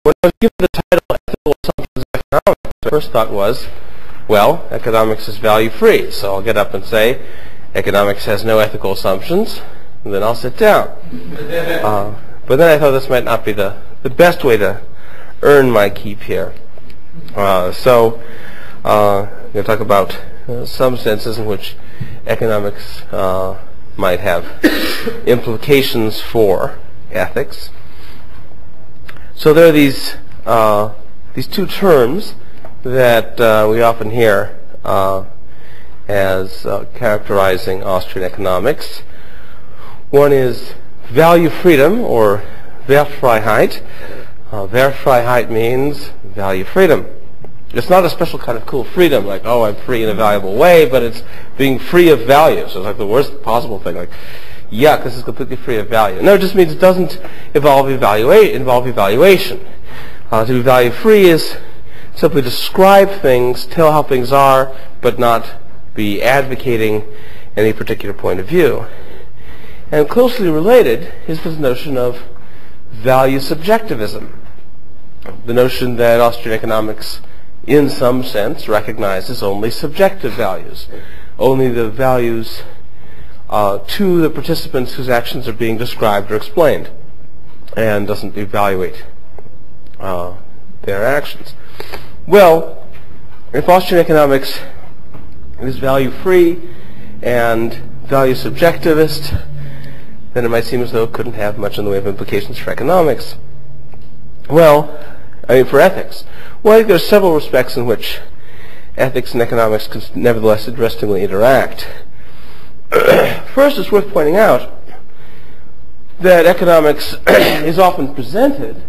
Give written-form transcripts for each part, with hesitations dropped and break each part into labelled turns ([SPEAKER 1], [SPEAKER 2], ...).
[SPEAKER 1] when I was given the title Ethical Assumptions of Economics, my first thought was, well, economics is value-free, so I'll get up and say, economics has no ethical assumptions, and then I'll sit down. But then I thought this might not be the best way to earn my keep here. So I'm going to talk about some senses in which economics might have implications for ethics. So there are these two terms that we often hear as characterizing Austrian economics. One is value freedom, or Wertfreiheit. Wertfreiheit means value freedom. It's not a special kind of cool freedom, like, oh, I'm free in a valuable way, but it's being free of value. So it's like the worst possible thing, like, yuck, this is completely free of value. No, it just means it doesn't involve evaluation. To be value-free is simply describe things, tell how things are, but not be advocating any particular point of view. And closely related is this notion of value subjectivism, the notion that Austrian economics, in some sense, recognizes only subjective values, only the values to the participants whose actions are being described or explained, and doesn't evaluate their actions. Well, if Austrian economics is value-free and value-subjectivist, then it might seem as though it couldn't have much in the way of implications for economics. Well, I mean for ethics. Well, I think there are several respects in which ethics and economics can nevertheless interestingly interact. First, it's worth pointing out that economics is often presented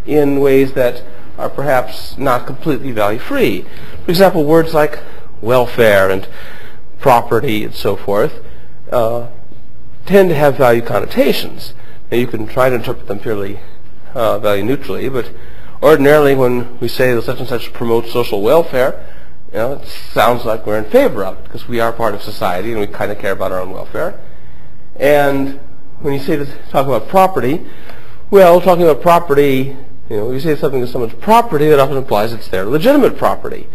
[SPEAKER 1] in ways that are perhaps not completely value-free. For example, words like welfare and property and so forth tend to have value connotations. Now, you can try to interpret them purely value neutrally, but ordinarily when we say that such and such promotes social welfare, it sounds like we're in favor of it because we are part of society and we kind of care about our own welfare. And when you say talk about property, well, talking about property, when you say something is someone's property, that often implies it's their legitimate property.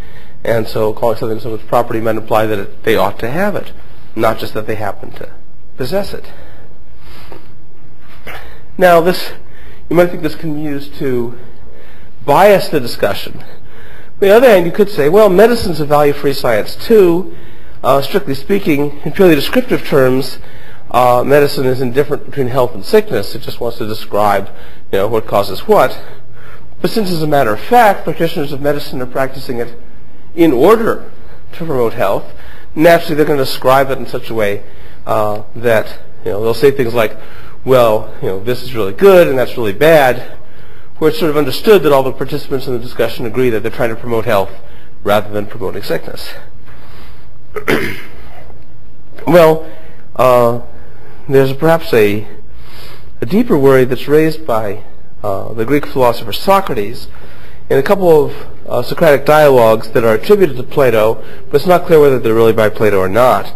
[SPEAKER 1] And so calling something someone's property might imply that they ought to have it, not just that they happen to possess it. Now, you might think this can be used to bias the discussion. On the other hand, you could say, well, medicine's a value-free science too. Strictly speaking, in purely descriptive terms, medicine is indifferent between health and sickness. It just wants to describe, what causes what. But since, as a matter of fact, practitioners of medicine are practicing it in order to promote health, naturally they're going to describe it in such a way that they'll say things like, well, this is really good and that's really bad, where it's sort of understood that all the participants in the discussion agree that they're trying to promote health rather than promoting sickness. Well, there's perhaps a deeper worry that's raised by the Greek philosopher Socrates in a couple of Socratic dialogues that are attributed to Plato, but it's not clear whether they're really by Plato or not.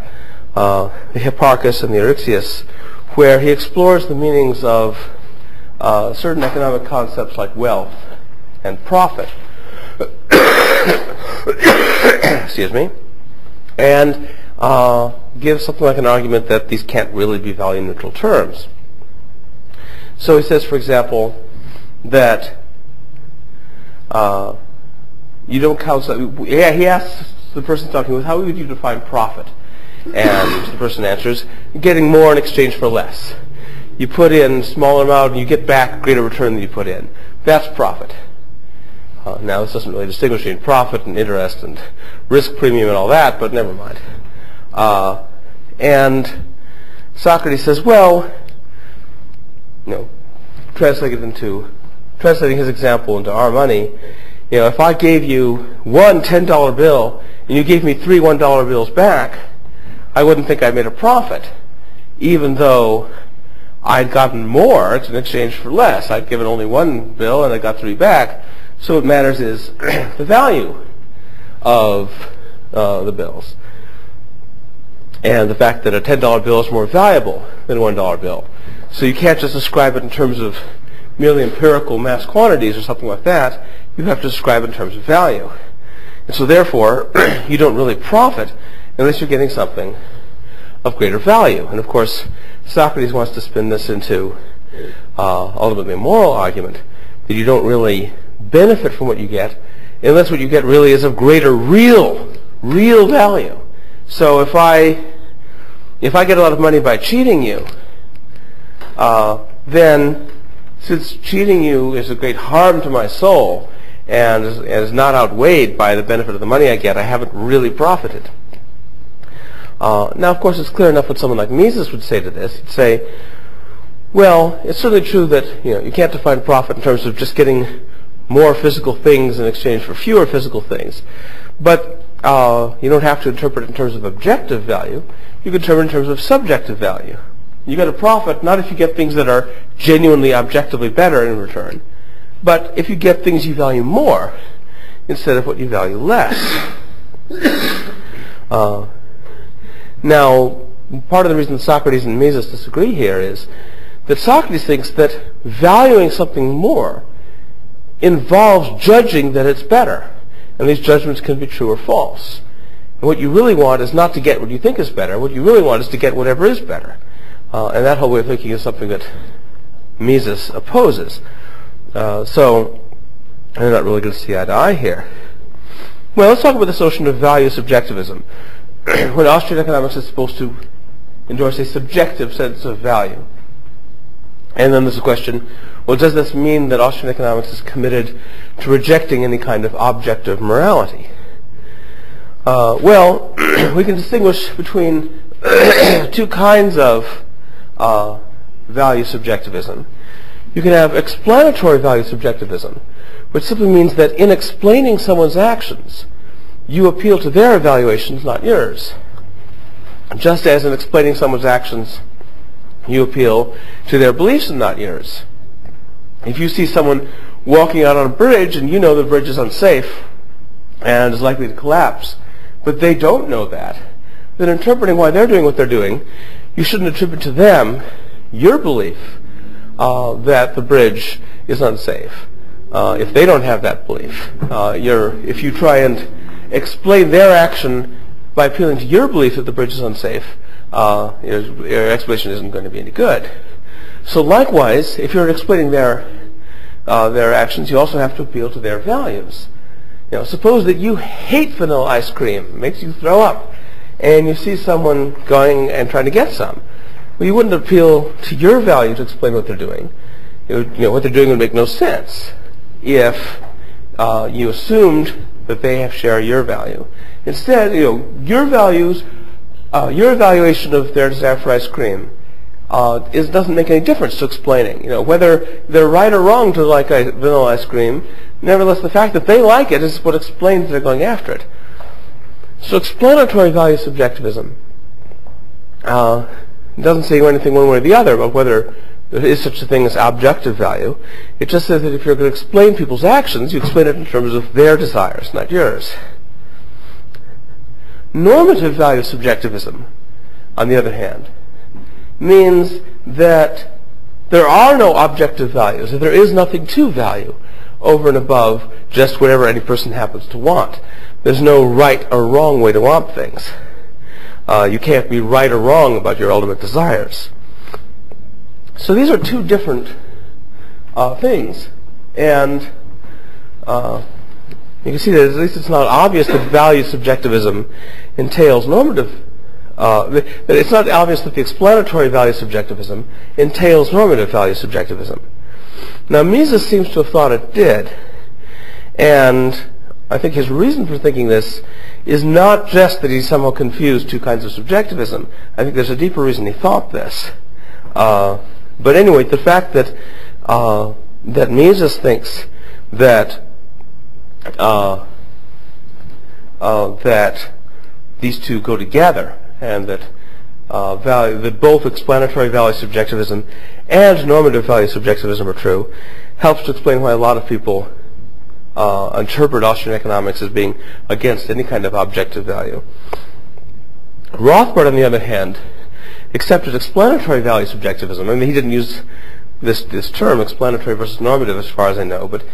[SPEAKER 1] The Hipparchus and the Eryxias, where he explores the meanings of certain economic concepts like wealth and profit. Excuse me. And gives something like an argument that these can't really be value-neutral terms. So he says, for example, that you don't count. He asks the person talking with, how would you define profit? And the person answers, getting more in exchange for less. You put in a smaller amount and you get back greater return than you put in. That's profit. Now, this doesn't really distinguish between profit and interest and risk premium and all that, but never mind. And Socrates says, well, translating his example into our money, if I gave you one $10 bill and you gave me three $1 bills back, I wouldn't think I made a profit, even though I'd gotten more in exchange for less. I'd given only one bill and I got three back. So what matters is the value of the bills, and the fact that a $10 bill is more valuable than a $1 bill. So you can't just describe it in terms of merely empirical mass quantities or something like that. You have to describe it in terms of value. And so therefore, you don't really profit unless you're getting something of greater value. And of course, Socrates wants to spin this into ultimately a moral argument that you don't really benefit from what you get unless what you get really is of greater real value. So if I get a lot of money by cheating you, then since cheating you is a great harm to my soul and is not outweighed by the benefit of the money I get, I haven't really profited. Now, of course, it's clear enough what someone like Mises would say to this. He'd say, well, it's certainly true that you can't define profit in terms of just getting more physical things in exchange for fewer physical things. But you don't have to interpret it in terms of objective value. You can interpret it in terms of subjective value. You get a profit not if you get things that are genuinely objectively better in return, but if you get things you value more instead of what you value less. Now, part of the reason Socrates and Mises disagree here is that Socrates thinks that valuing something more involves judging that it's better. And these judgments can be true or false. And what you really want is not to get what you think is better. What you really want is to get whatever is better. And that whole way of thinking is something that Mises opposes. So they're not really going to see eye to eye here. Well, let's talk about this notion of value subjectivism. When Austrian economics is supposed to endorse a subjective sense of value. And then there's a question, well, does this mean that Austrian economics is committed to rejecting any kind of objective morality? Well, we can distinguish between two kinds of value subjectivism. You can have explanatory value subjectivism, which simply means that in explaining someone's actions, you appeal to their evaluations, not yours. Just as in explaining someone's actions, you appeal to their beliefs and not yours. If you see someone walking out on a bridge and you know the bridge is unsafe and is likely to collapse, but they don't know that, then interpreting why they're doing what they're doing, you shouldn't attribute to them your belief that the bridge is unsafe. If they don't have that belief, if you try and explain their action by appealing to your belief that the bridge is unsafe, your explanation isn't going to be any good. So likewise, if you're explaining their actions, you also have to appeal to their values. Suppose that you hate vanilla ice cream, it makes you throw up, and you see someone going and trying to get some. Well, you wouldn't appeal to your value to explain what they're doing. What they're doing would make no sense if you assumed that they share your value. Instead, your values, your evaluation of their desire for ice cream doesn't make any difference to explaining. Whether they're right or wrong to like vanilla ice cream, nevertheless, the fact that they like it is what explains that they're going after it. So explanatory value subjectivism doesn't say anything one way or the other about whether there is such a thing as objective value. It just says that if you're going to explain people's actions, you explain it in terms of their desires, not yours. Normative value subjectivism, on the other hand, means that there are no objective values, that there is nothing to value over and above just whatever any person happens to want. There's no right or wrong way to want things. You can't be right or wrong about your ultimate desires. So these are two different things, and you can see that at least it's not obvious that value subjectivism entails normative. That it's not obvious that the explanatory value subjectivism entails normative value subjectivism. Now Mises seems to have thought it did, and I think his reason for thinking this is not just that he somehow confused two kinds of subjectivism. I think there's a deeper reason he thought this. But anyway, the fact that that Mises thinks that that these two go together, and that that both explanatory value subjectivism and normative value subjectivism are true, helps to explain why a lot of people interpret Austrian economics as being against any kind of objective value. Rothbard, on the other hand, accepted explanatory value subjectivism. I mean, he didn't use this term, explanatory versus normative, as far as I know, but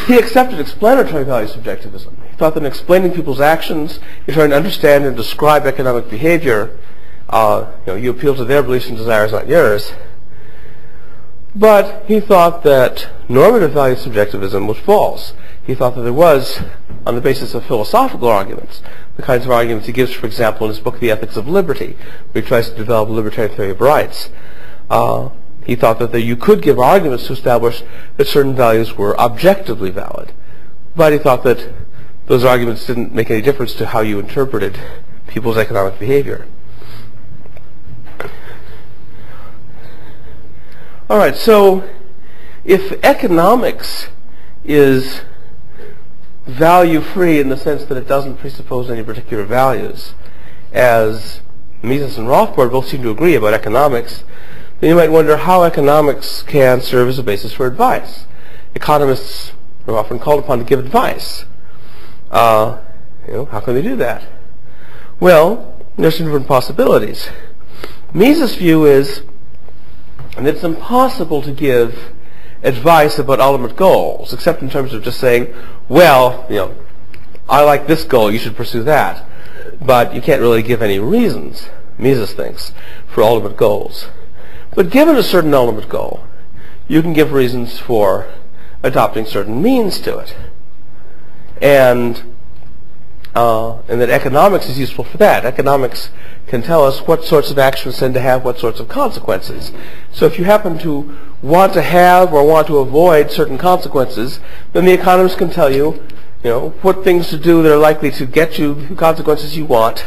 [SPEAKER 1] he accepted explanatory value subjectivism. He thought that in explaining people's actions, you're trying to understand and describe economic behavior. You appeal to their beliefs and desires, not yours. But he thought that normative value subjectivism was false. He thought that there was, on the basis of philosophical arguments, the kinds of arguments he gives, for example, in his book, The Ethics of Liberty, where he tries to develop a libertarian theory of rights. He thought that you could give arguments to establish that certain values were objectively valid. But he thought that those arguments didn't make any difference to how you interpreted people's economic behavior. All right, so if economics is value-free in the sense that it doesn't presuppose any particular values, as Mises and Rothbard both seem to agree about economics, then you might wonder how economics can serve as a basis for advice. Economists are often called upon to give advice. How can they do that? Well, there's some different possibilities. Mises' view is that it's impossible to give advice about ultimate goals, except in terms of just saying, well, I like this goal, you should pursue that. But you can't really give any reasons, Mises thinks, for ultimate goals. But given a certain ultimate goal, you can give reasons for adopting certain means to it. And that economics is useful for that. Economics can tell us what sorts of actions tend to have what sorts of consequences. So if you happen to want to have or want to avoid certain consequences, then the economist can tell you, what things to do that are likely to get you the consequences you want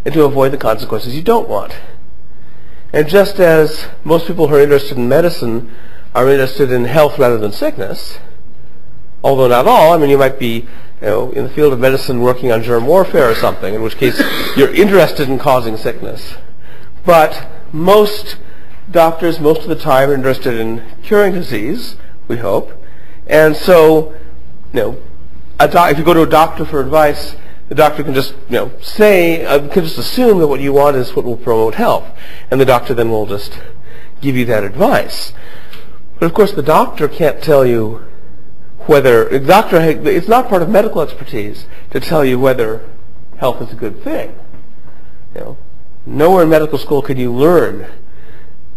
[SPEAKER 1] and to avoid the consequences you don't want. And just as most people who are interested in medicine are interested in health rather than sickness, although not all, you might be in the field of medicine working on germ warfare or something, in which case you're interested in causing sickness. But most doctors, most of the time, are interested in curing disease, we hope. And so, if you go to a doctor for advice, the doctor can just, can just assume that what you want is what will promote health. And the doctor then will just give you that advice. But of course, the doctor can't tell you it's not part of medical expertise to tell you whether health is a good thing. Nowhere in medical school can you learn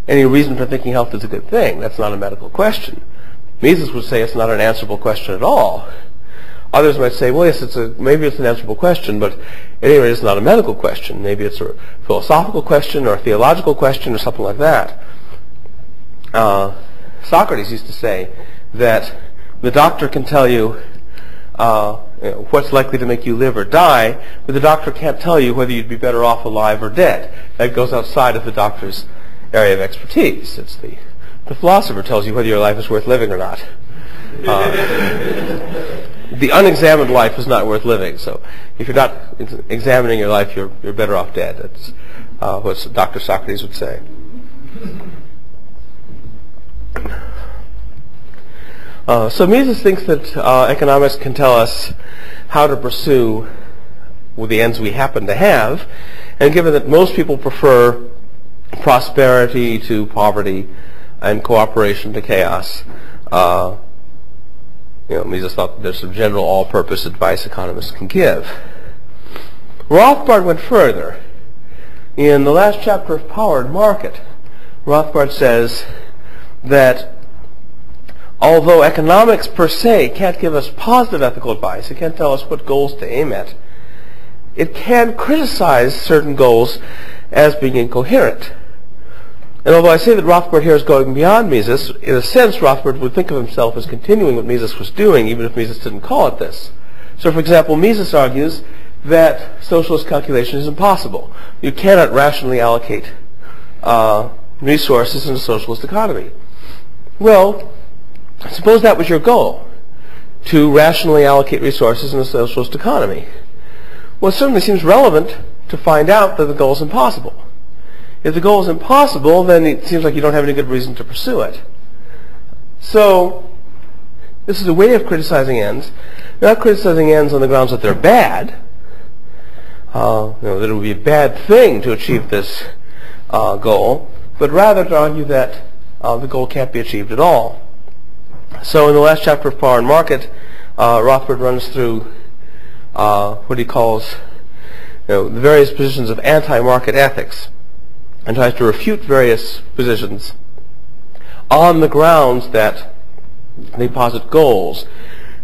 [SPEAKER 1] any reason for thinking health is a good thing. That's not a medical question. Mises would say it's not an answerable question at all. Others might say, well, yes, maybe it's an answerable question, but at any rate, it's not a medical question. Maybe it's a philosophical question or a theological question or something like that. Socrates used to say that the doctor can tell you what's likely to make you live or die, but the doctor can't tell you whether you'd be better off alive or dead. That goes outside of the doctor's area of expertise. It's the philosopher tells you whether your life is worth living or not. The unexamined life is not worth living. So if you're not examining your life, you're better off dead. That's what Dr. Socrates would say. So Mises thinks that economics can tell us how to pursue the ends we happen to have, and given that most people prefer prosperity to poverty and cooperation to chaos, Mises thought that there's some general all-purpose advice economists can give. Rothbard went further. In the last chapter of Power and Market, Rothbard says that although economics per se can't give us positive ethical advice, it can't tell us what goals to aim at, it can criticize certain goals as being incoherent. And although I say that Rothbard here is going beyond Mises, in a sense Rothbard would think of himself as continuing what Mises was doing, even if Mises didn't call it this. So for example, Mises argues that socialist calculation is impossible. You cannot rationally allocate resources in a socialist economy. Well, suppose that was your goal, to rationally allocate resources in a socialist economy. Well, it certainly seems relevant to find out that the goal is impossible. If the goal is impossible, then it seems like you don't have any good reason to pursue it. So this is a way of criticizing ends. Not criticizing ends on the grounds that they're bad, that it would be a bad thing to achieve this goal, but rather to argue that the goal can't be achieved at all. So in the last chapter of Power and Market, Rothbard runs through what he calls the various positions of anti-market ethics and tries to refute various positions on the grounds that they posit goals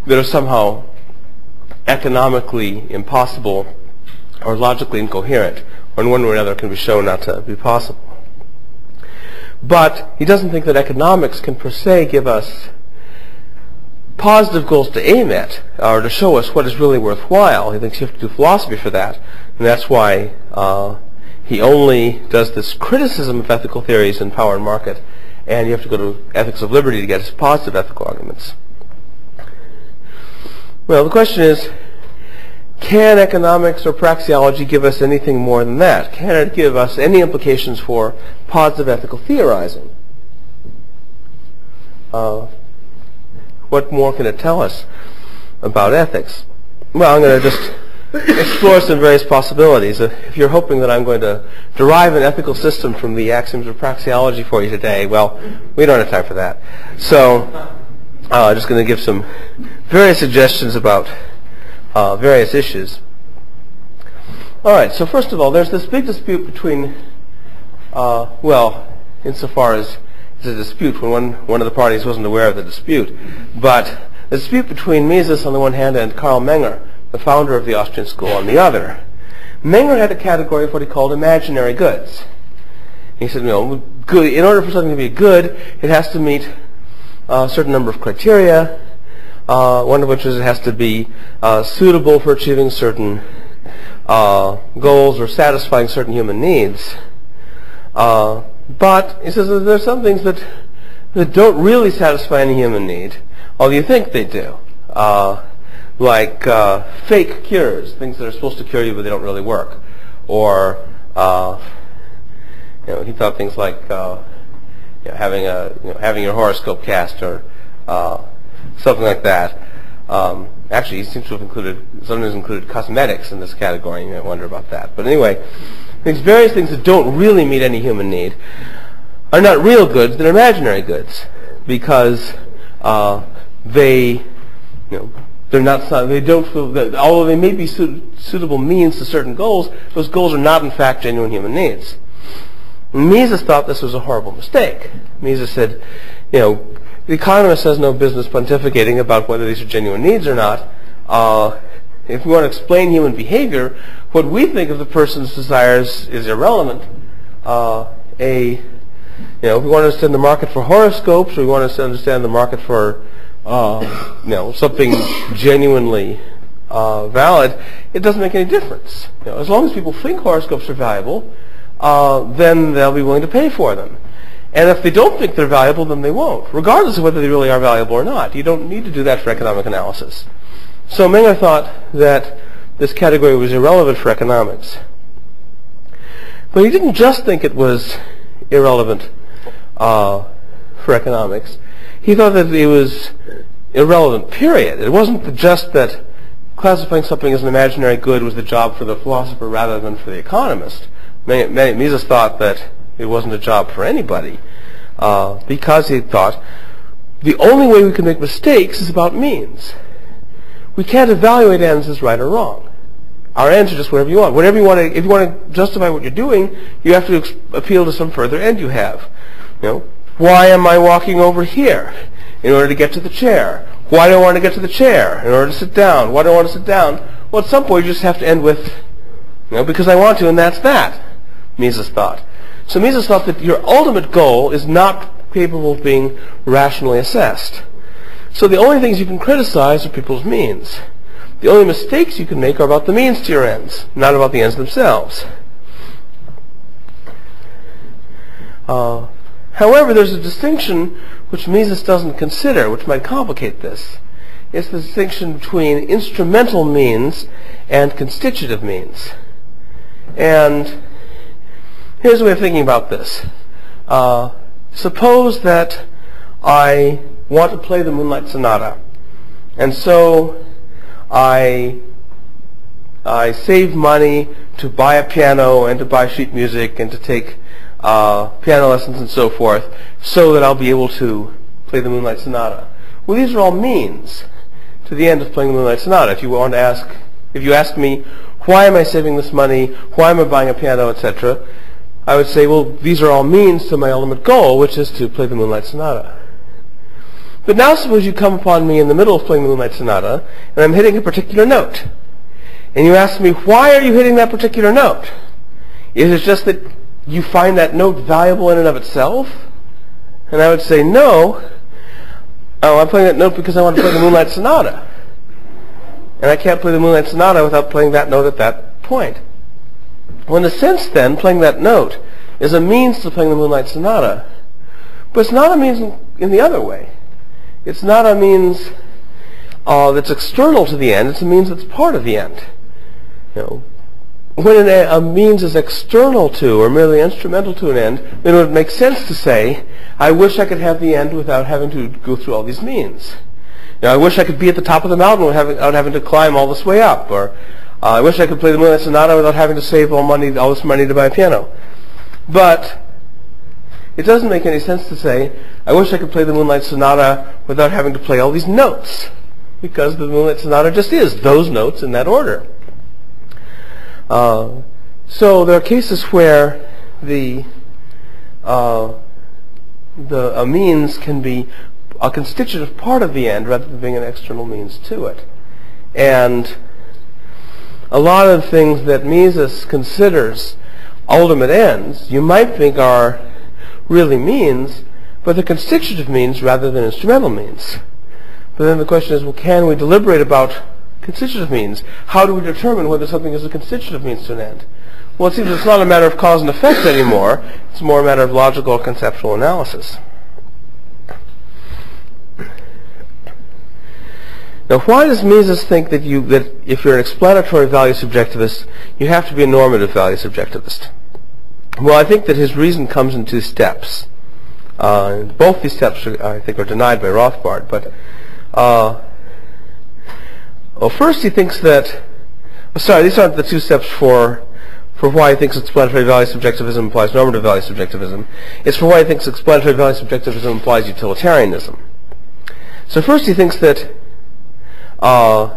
[SPEAKER 1] that are somehow economically impossible or logically incoherent, or in one way or another can be shown not to be possible. But he doesn't think that economics can per se give us positive goals to aim at, or to show us what is really worthwhile. He thinks you have to do philosophy for that, and that's why he only does this criticism of ethical theories in Power and Market, and you have to go to Ethics of Liberty to get his positive ethical arguments. Well, the question is, can economics or praxeology give us anything more than that? Can it give us any implications for positive ethical theorizing? What more can it tell us about ethics? Well, I'm going to just explore some various possibilities. If you're hoping that I'm going to derive an ethical system from the axioms of praxeology for you today, well, we don't have time for that. So I'm just going to give some various suggestions about various issues. All right, so first of all, there's this big dispute between, well, insofar as it's a dispute when one of the parties wasn't aware of the dispute, but the dispute between Mises on the one hand and Karl Menger, the founder of the Austrian school, on the other. Menger had a category of what he called imaginary goods. He said, good, in order for something to be good, it has to meet a certain number of criteria, one of which is it has to be suitable for achieving certain goals or satisfying certain human needs. But he says that there are some things that don't really satisfy any human need, although you think they do. Like fake cures, things that are supposed to cure you but they don't really work. Or he thought things like having your horoscope cast or something like that. Actually, he seems to have sometimes included cosmetics in this category. You might wonder about that. But anyway, these various things that don't really meet any human need are not real goods; they're imaginary goods, because they're not. They don't feel that, although they may be suitable means to certain goals, those goals are not in fact genuine human needs. Mises thought this was a horrible mistake. Mises said, the economist has no business pontificating about whether these are genuine needs or not. If we want to explain human behavior, what we think of the person's desires is irrelevant. If we want to understand the market for horoscopes, or we want to understand the market for something genuinely valid, it doesn't make any difference. As long as people think horoscopes are valuable, then they'll be willing to pay for them. And if they don't think they're valuable, then they won't, regardless of whether they really are valuable or not. You don't need to do that for economic analysis. So Menger thought that this category was irrelevant for economics. But he didn't just think it was irrelevant for economics. He thought that it was irrelevant, period. It wasn't just that classifying something as an imaginary good was the job for the philosopher rather than for the economist. Mises thought that it wasn't a job for anybody, because he thought the only way we can make mistakes is about means. We can't evaluate ends as right or wrong. Our ends are just whatever you want. Whatever you want to, if you want to justify what you're doing, you have to appeal to some further end you have. Why am I walking over here? In order to get to the chair. Why do I want to get to the chair? In order to sit down. Why do I want to sit down? Well, at some point you just have to end with, because I want to, and that's that, Mises thought. So Mises thought that your ultimate goal is not capable of being rationally assessed. So the only things you can criticize are people's means. The only mistakes you can make are about the means to your ends, not about the ends themselves. However, there's a distinction which Mises doesn't consider, which might complicate this. It's the distinction between instrumental means and constitutive means. And here's a way of thinking about this. Suppose that I want to play the Moonlight Sonata, and so I save money to buy a piano and to buy sheet music and to take piano lessons and so forth, so that I'll be able to play the Moonlight Sonata. Well, these are all means to the end of playing the Moonlight Sonata. If you ask me, why am I saving this money? Why am I buying a piano, etc.? I would say, well, these are all means to my ultimate goal, which is to play the Moonlight Sonata. But now suppose you come upon me in the middle of playing the Moonlight Sonata, and I'm hitting a particular note. And you ask me, why are you hitting that particular note? Is it just that you find that note valuable in and of itself? And I would say, no. Oh, I'm playing that note because I want to play the Moonlight Sonata. And I can't play the Moonlight Sonata without playing that note at that point. Well, in a sense, then, playing that note is a means to playing the Moonlight Sonata. But it's not a means in the other way. It's not a means that's external to the end. It's a means that's part of the end. When a means is external to or merely instrumental to an end, then it would make sense to say, I wish I could have the end without having to go through all these means. I wish I could be at the top of the mountain without having to climb all this way up. Or I wish I could play the Moonlight Sonata without having to save all this money to buy a piano. But it doesn't make any sense to say, I wish I could play the Moonlight Sonata without having to play all these notes. Because the Moonlight Sonata just is those notes in that order. So there are cases where a means can be a constitutive part of the end rather than being an external means to it. And a lot of things that Mises considers ultimate ends, you might think are really means, but they're constitutive means rather than instrumental means. But then the question is, well, can we deliberate about constitutive means? How do we determine whether something is a constitutive means to an end? Well, it seems it's not a matter of cause and effect anymore. It's more a matter of logical or conceptual analysis. Now, why does Mises think that if you're an explanatory value subjectivist, you have to be a normative value subjectivist? Well, I think that his reason comes in two steps. Both these steps, I think, are denied by Rothbard. But first he thinks that... these aren't the two steps for why he thinks explanatory value subjectivism implies normative value subjectivism. It's for why he thinks explanatory value subjectivism implies utilitarianism. So first he thinks that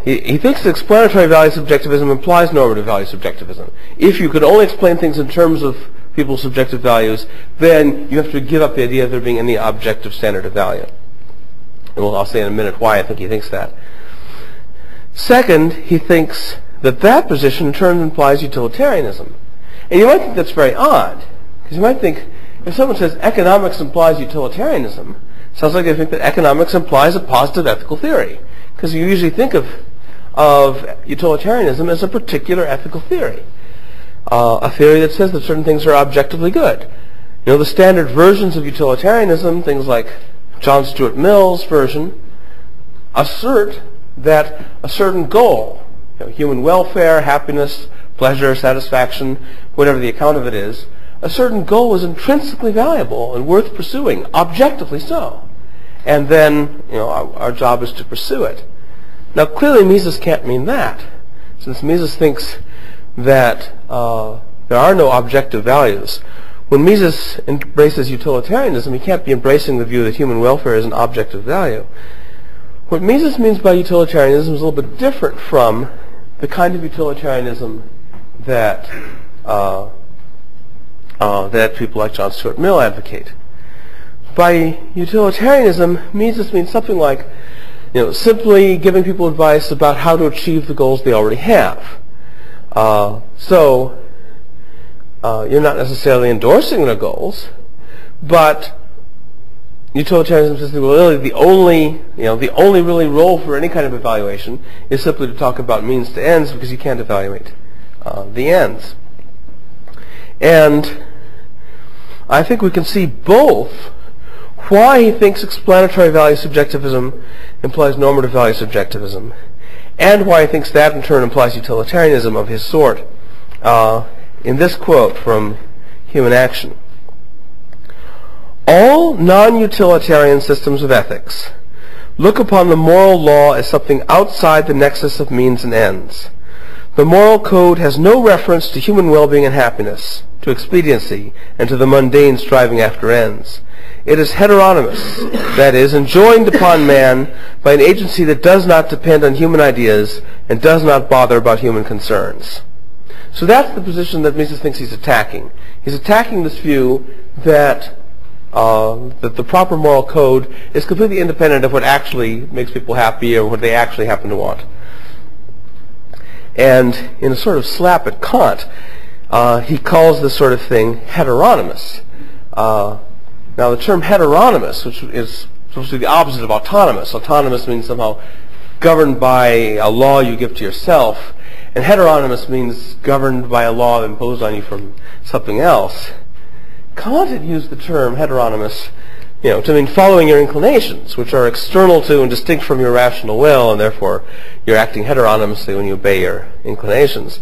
[SPEAKER 1] he thinks that explanatory value subjectivism implies normative value subjectivism. If you could only explain things in terms of people's subjective values, then you have to give up the idea of there being any objective standard of value. And I'll say in a minute why I think he thinks that. Second, he thinks that position in turn implies utilitarianism. And you might think that's very odd, because you might think, if someone says economics implies utilitarianism, it sounds like they think that economics implies a positive ethical theory. Because you usually think of utilitarianism as a particular ethical theory. A theory that says that certain things are objectively good. The standard versions of utilitarianism, things like John Stuart Mill's version, assert that a certain goal, human welfare, happiness, pleasure, satisfaction, whatever the account of it is, a certain goal is intrinsically valuable and worth pursuing, objectively so. And then, our job is to pursue it. Now, clearly Mises can't mean that, since Mises thinks that there are no objective values. When Mises embraces utilitarianism, he can't be embracing the view that human welfare is an objective value. What Mises means by utilitarianism is a little bit different from the kind of utilitarianism that that people like John Stuart Mill advocate. By utilitarianism, Mises means something like, simply giving people advice about how to achieve the goals they already have. So you're not necessarily endorsing their goals, but utilitarianism says that really the only really role for any kind of evaluation is simply to talk about means to ends, because you can't evaluate the ends. And I think we can see both why he thinks explanatory value subjectivism implies normative value subjectivism, and why he thinks that in turn implies utilitarianism of his sort, in this quote from Human Action. All non-utilitarian systems of ethics look upon the moral law as something outside the nexus of means and ends. The moral code has no reference to human well-being and happiness, to expediency, and to the mundane striving after ends. It is heteronymous, that is, enjoined upon man by an agency that does not depend on human ideas and does not bother about human concerns. So that's the position that Mises thinks he's attacking. He's attacking this view that the proper moral code is completely independent of what actually makes people happy or what they actually happen to want. And in a sort of slap at Kant, he calls this sort of thing heteronymous. Now the term heteronymous, which is supposed to be the opposite of autonomous. Autonomous means somehow governed by a law you give to yourself, and heteronymous means governed by a law imposed on you from something else. Kant had used the term heteronymous, to mean following your inclinations, which are external to and distinct from your rational will, and therefore you're acting heteronymously when you obey your inclinations.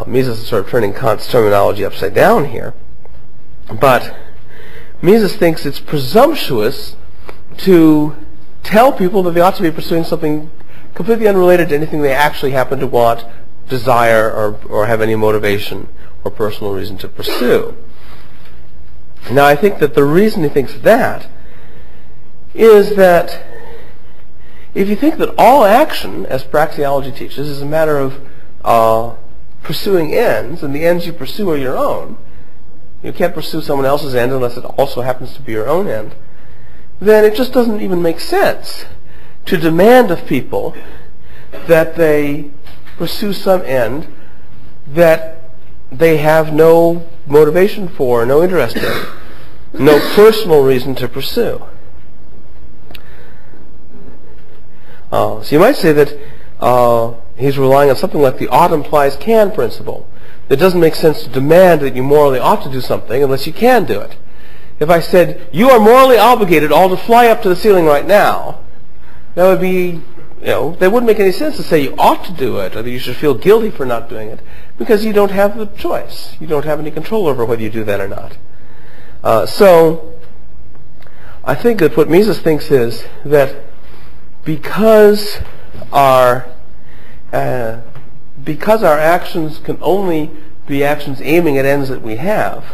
[SPEAKER 1] Mises is sort of turning Kant's terminology upside down here. But Mises thinks it's presumptuous to tell people that they ought to be pursuing something completely unrelated to anything they actually happen to want, desire, or have any motivation or personal reason to pursue. Now, I think that the reason he thinks that is that if you think that all action, as praxeology teaches, is a matter of pursuing ends, and the ends you pursue are your own, you can't pursue someone else's end unless it also happens to be your own end, then it just doesn't even make sense to demand of people that they pursue some end that they have no motivation for, no interest in, no personal reason to pursue. So you might say that he's relying on something like the ought implies can principle. It doesn't make sense to demand that you morally ought to do something unless you can do it. If I said, you are morally obligated all to fly up to the ceiling right now, that would be, that wouldn't make any sense to say you ought to do it or that you should feel guilty for not doing it, because you don't have the choice. You don't have any control over whether you do that or not. So I think that what Mises thinks is that because our actions can only be actions aiming at ends that we have,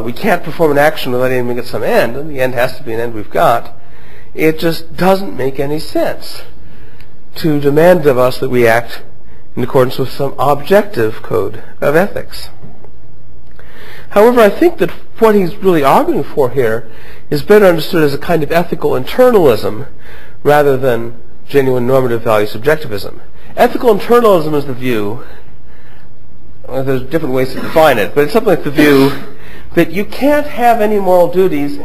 [SPEAKER 1] we can't perform an action without aiming at some end, and the end has to be an end we've got. It just doesn't make any sense to demand of us that we act in accordance with some objective code of ethics. However, I think that what he's really arguing for here is better understood as a kind of ethical internalism rather than genuine normative value subjectivism. Ethical internalism is the view, there's different ways to define it, but it's something like the view that you can't have any moral duties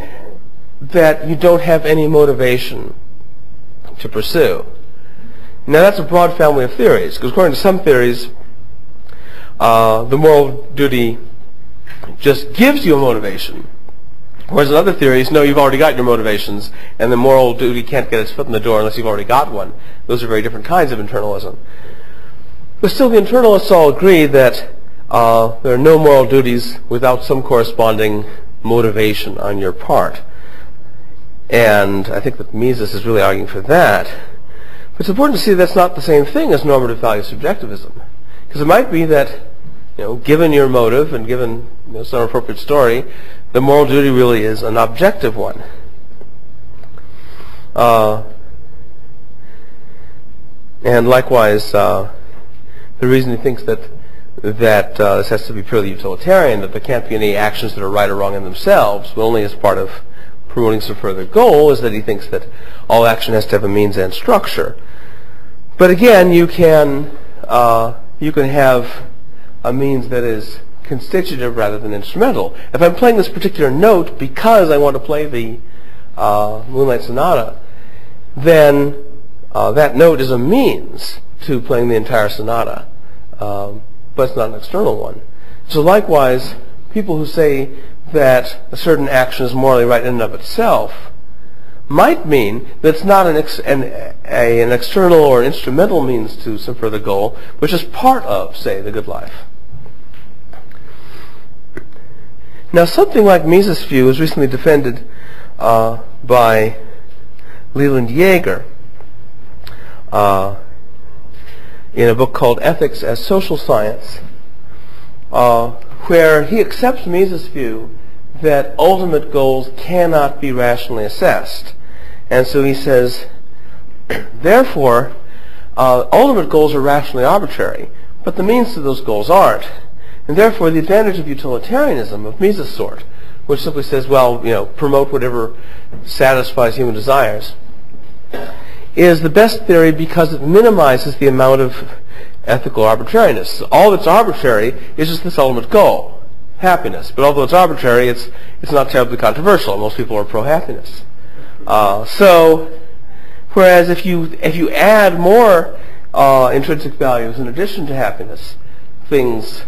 [SPEAKER 1] that you don't have any motivation to pursue. Now that's a broad family of theories, because according to some theories, the moral duty just gives you a motivation. Whereas in other theories, no, you've already got your motivations, and the moral duty can't get its foot in the door unless you've already got one. Those are very different kinds of internalism. But still, the internalists all agree that there are no moral duties without some corresponding motivation on your part. And I think that Mises is really arguing for that. But it's important to see that's not the same thing as normative value subjectivism. Because it might be that, given your motive and given some appropriate story, the moral duty really is an objective one. And likewise, the reason he thinks that this has to be purely utilitarian, that there can't be any actions that are right or wrong in themselves, but only as part of promoting some further goal, is that he thinks that all action has to have a means and structure. But again, you can have a means that is constitutive rather than instrumental. If I'm playing this particular note because I want to play the Moonlight Sonata, then that note is a means to playing the entire sonata, but it's not an external one. So likewise, people who say that a certain action is morally right in and of itself might mean that it's not an external or instrumental means to some further goal, which is part of, say, the good life. Now, something like Mises' view was recently defended by Leland Yeager in a book called Ethics as Social Science, where he accepts Mises' view that ultimate goals cannot be rationally assessed. And so he says, therefore, ultimate goals are rationally arbitrary, but the means to those goals aren't. And therefore, the advantage of utilitarianism of Mises' sort, which simply says, well, promote whatever satisfies human desires, is the best theory because it minimizes the amount of ethical arbitrariness. All that's arbitrary is just this ultimate goal, happiness. But although it's arbitrary, it's not terribly controversial. Most people are pro-happiness. So, whereas if you add more intrinsic values in addition to happiness, things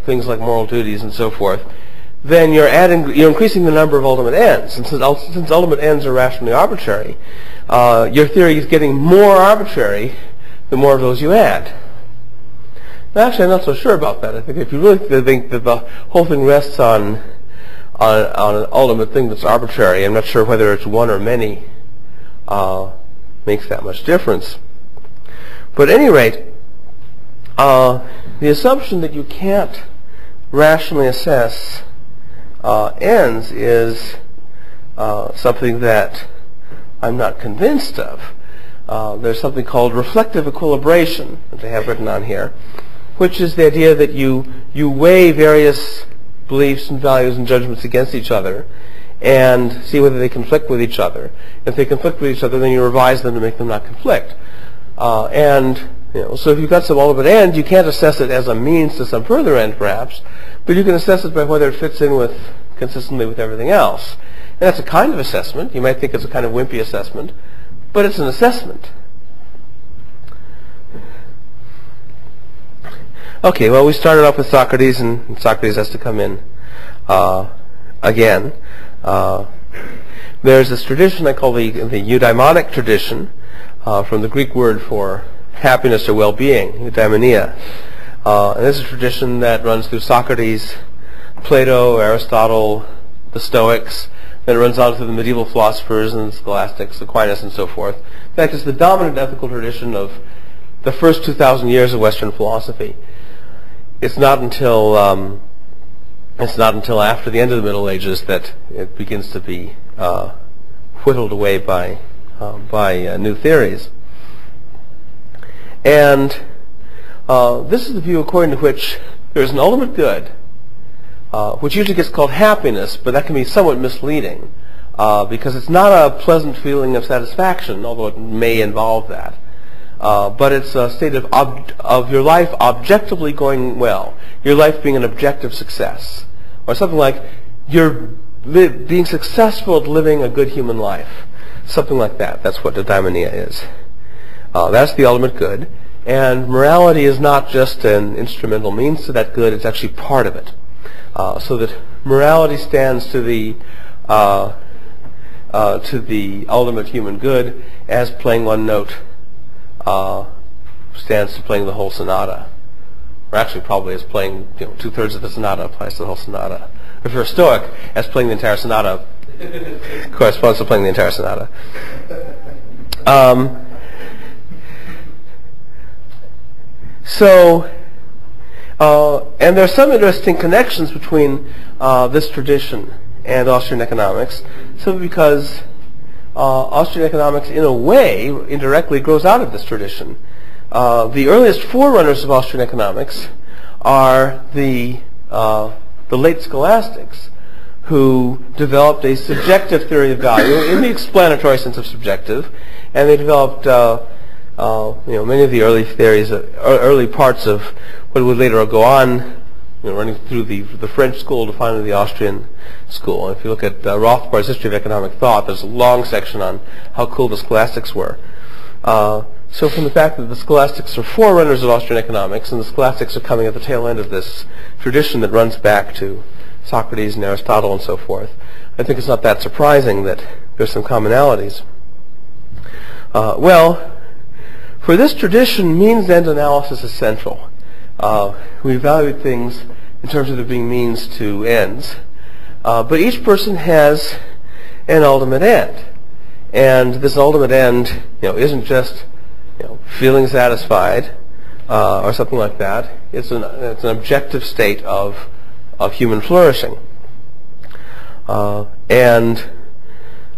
[SPEAKER 1] like moral duties and so forth, then you're increasing the number of ultimate ends. And since ultimate ends are rationally arbitrary, your theory is getting more arbitrary the more of those you add. Now, actually, I'm not so sure about that. I think if you really think that the whole thing rests on an ultimate thing that's arbitrary, I'm not sure whether it's one or many makes that much difference. But at any rate, the assumption that you can't rationally assess ends is something that I'm not convinced of. There's something called reflective equilibration that I have written on here, which is the idea that you weigh various beliefs and values and judgments against each other and see whether they conflict with each other. If they conflict with each other, then you revise them to make them not conflict. So if you've got some ultimate end, you can't assess it as a means to some further end, perhaps, but you can assess it by whether it fits in consistently with everything else. And that's a kind of assessment. You might think it's a kind of wimpy assessment, but it's an assessment. Okay, well, we started off with Socrates, and Socrates has to come in again. There's this tradition I call the eudaimonic tradition, from the Greek word for happiness or well-being, eudaimonia. And this is a tradition that runs through Socrates, Plato, Aristotle, the Stoics, then it runs on through the medieval philosophers and the scholastics, Aquinas, and so forth. In fact, it's the dominant ethical tradition of the first 2,000 years of Western philosophy. It's not until after the end of the Middle Ages that it begins to be whittled away by new theories. And this is the view according to which there is an ultimate good, which usually gets called happiness, but that can be somewhat misleading because it's not a pleasant feeling of satisfaction, although it may involve that. But it's a state of your life objectively going well, your life being an objective success, or something like you're being successful at living a good human life, something like that. That's what eudaimonia is. That's the ultimate good, and morality is not just an instrumental means to that good; it's actually part of it. So that morality stands to the ultimate human good as playing one note stands to playing the whole sonata, or actually probably as playing 2/3 of the sonata applies to the whole sonata. If you're a Stoic, as playing the entire sonata corresponds to playing the entire sonata. And there are some interesting connections between this tradition and Austrian economics, simply because Austrian economics, in a way, indirectly grows out of this tradition. The earliest forerunners of Austrian economics are the late scholastics, who developed a subjective theory of value in the explanatory sense of subjective, and they developed many of the early theories, early parts of what would later go on, running through the French school to finally the Austrian school. And if you look at Rothbard's History of Economic Thought, there's a long section on how cool the scholastics were. So from the fact that the scholastics are forerunners of Austrian economics, and the scholastics are coming at the tail end of this tradition that runs back to Socrates and Aristotle and so forth, I think it's not that surprising that there's some commonalities. For this tradition, means-end analysis is central. We evaluate things in terms of there being means to ends, but each person has an ultimate end, and this ultimate end, isn't just feeling satisfied, or something like that. It's an objective state of human flourishing. And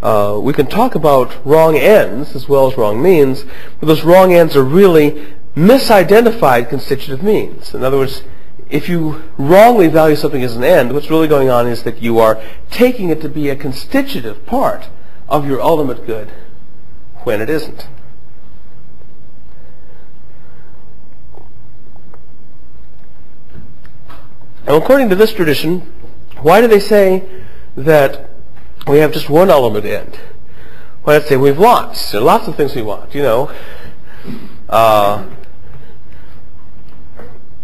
[SPEAKER 1] we can talk about wrong ends as well as wrong means, but those wrong ends are really misidentified constitutive means. In other words, if you wrongly value something as an end, what's really going on is that you are taking it to be a constitutive part of your ultimate good when it isn't. And according to this tradition, why do they say that we have just one ultimate end? Why do they say we have lots? There are lots of things we want, you know.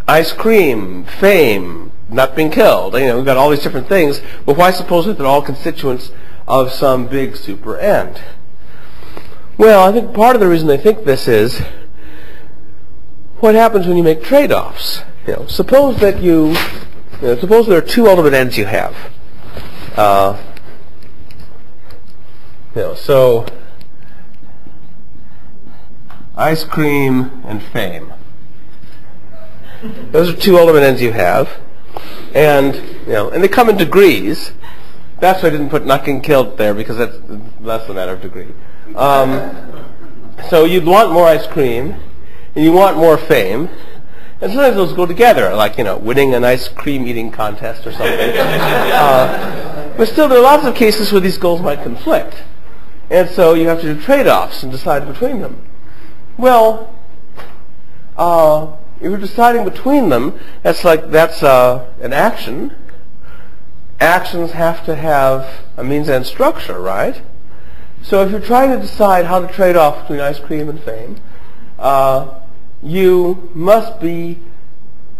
[SPEAKER 1] Ice cream, fame, not being killed. You know, we've got all these different things, but why suppose that they're all constituents of some big super end? Well, I think part of the reason they think this is what happens when you make trade-offs. You know, suppose that suppose there are two ultimate ends you have. So ice cream and fame. Those are two ultimate ends you have, and and they come in degrees. That's why I didn't put not getting killed there, because that's a matter of degree. So you'd want more ice cream, and you want more fame, and sometimes those go together, like winning an ice cream eating contest or something. But still, there are lots of cases where these goals might conflict, and so you have to do trade-offs and decide between them. Well, if you're deciding between them, that's an action. Actions have to have a means and structure, right? So if you're trying to decide how to trade off between ice cream and fame, you must be,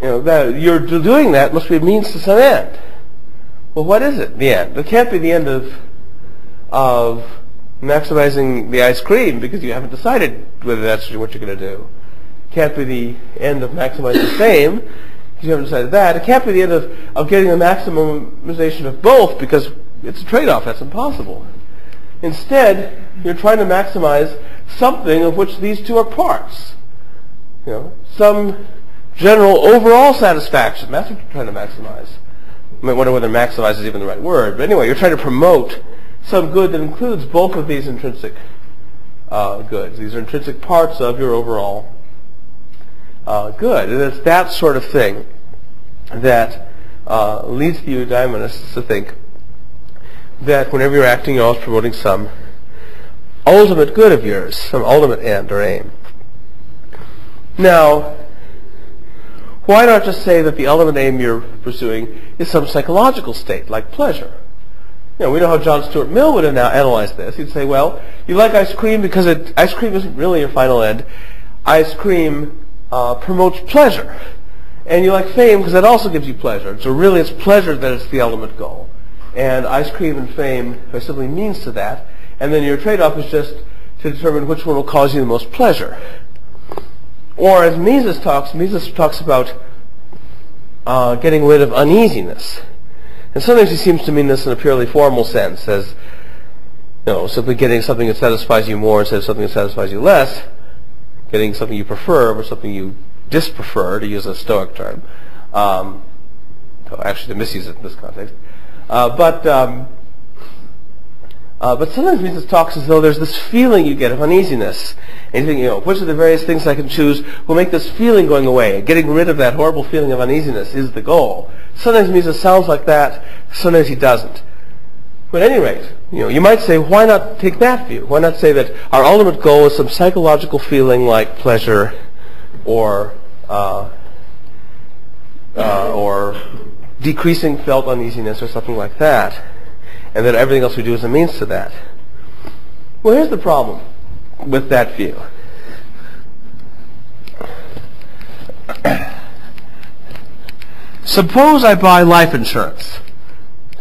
[SPEAKER 1] that you're doing that must be a means to some end. Well, what is it? The end. It can't be the end of maximizing the ice cream, because you haven't decided whether that's what you're going to do. Can't be the end of maximizing fame, because you haven't decided that. It can't be the end of getting the maximization of both, because it's a trade-off. That's impossible. Instead, you're trying to maximize something of which these two are parts. Some general overall satisfaction. That's what you're trying to maximize. You might wonder whether maximize is even the right word. But anyway, you're trying to promote some good that includes both of these intrinsic goods. These are intrinsic parts of your overall good. And it's that sort of thing that leads the eudaimonists to think that whenever you're acting, you're always promoting some ultimate good of yours, some ultimate end or aim. Now, why not just say that the ultimate aim you're pursuing is some psychological state, like pleasure? We know how John Stuart Mill would have now analyzed this. He'd say, well, you like ice cream because ice cream isn't really your final end. Ice cream promotes pleasure. And you like fame because that also gives you pleasure. So really it's pleasure that is the ultimate goal. And ice cream and fame are simply means to that. And then your trade-off is just to determine which one will cause you the most pleasure. Or as Mises talks about getting rid of uneasiness. And sometimes he seems to mean this in a purely formal sense, as simply getting something that satisfies you more instead of something that satisfies you less, getting something you prefer or something you disprefer, to use a Stoic term. Actually, to misuse it in this context. But sometimes Mises talks as though there's this feeling you get of uneasiness. And you think, which of the various things I can choose will make this feeling going away? Getting rid of that horrible feeling of uneasiness is the goal. Sometimes Mises sounds like that, sometimes he doesn't. But at any rate, you might say, why not take that view? Why not say that our ultimate goal is some psychological feeling like pleasure or decreasing felt uneasiness or something like that, and that everything else we do is a means to that? Well, here's the problem with that view. Suppose I buy life insurance.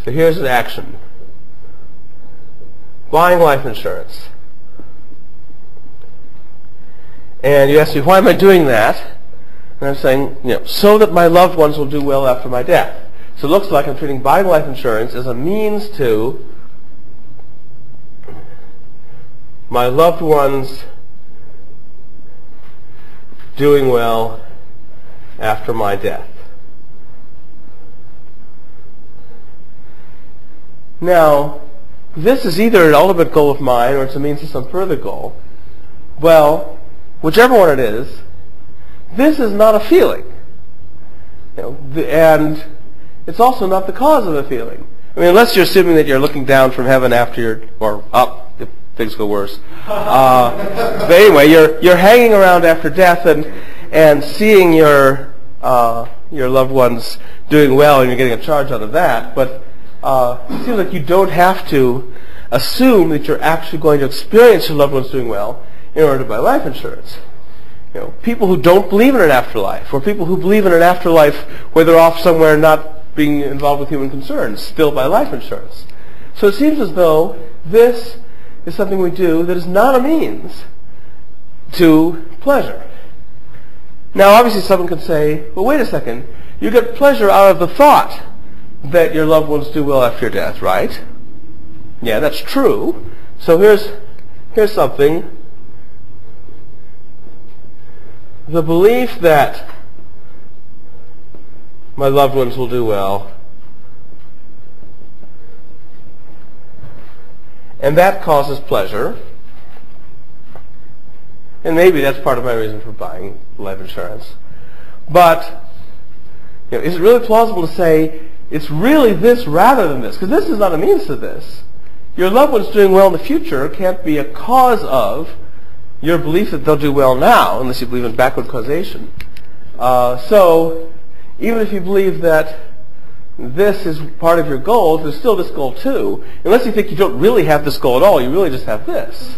[SPEAKER 1] So here's an action. Buying life insurance. And you ask me, why am I doing that? And I'm saying, so that my loved ones will do well after my death. So it looks like I'm treating buying life insurance as a means to my loved ones doing well after my death. Now, this is either an ultimate goal of mine or it's a means to some further goal. Well, whichever one it is, this is not a feeling. And it's also not the cause of a feeling. I mean, unless you're assuming that you're looking down from heaven after you're, or up, if things go worse. But anyway, you're hanging around after death and seeing your loved ones doing well, and you're getting a charge out of that. But it seems like you don't have to assume that you're actually going to experience your loved ones doing well in order to buy life insurance. People who don't believe in an afterlife, or people who believe in an afterlife where they're off somewhere not being involved with human concerns, still buy life insurance. So it seems as though this is something we do that is not a means to pleasure. Now, obviously, someone can say, well, wait a second, you get pleasure out of the thought that your loved ones do well after your death, right? Yeah, that's true. So here's something. The belief that my loved ones will do well, and that causes pleasure, and maybe that's part of my reason for buying life insurance. But is it really plausible to say it's really this rather than this? Because this is not a means to this. Your loved ones doing well in the future can't be a cause of your belief that they'll do well now, unless you believe in backward causation. So even if you believe that this is part of your goal, there's still this goal too, unless you think you don't really have this goal at all, you really just have this.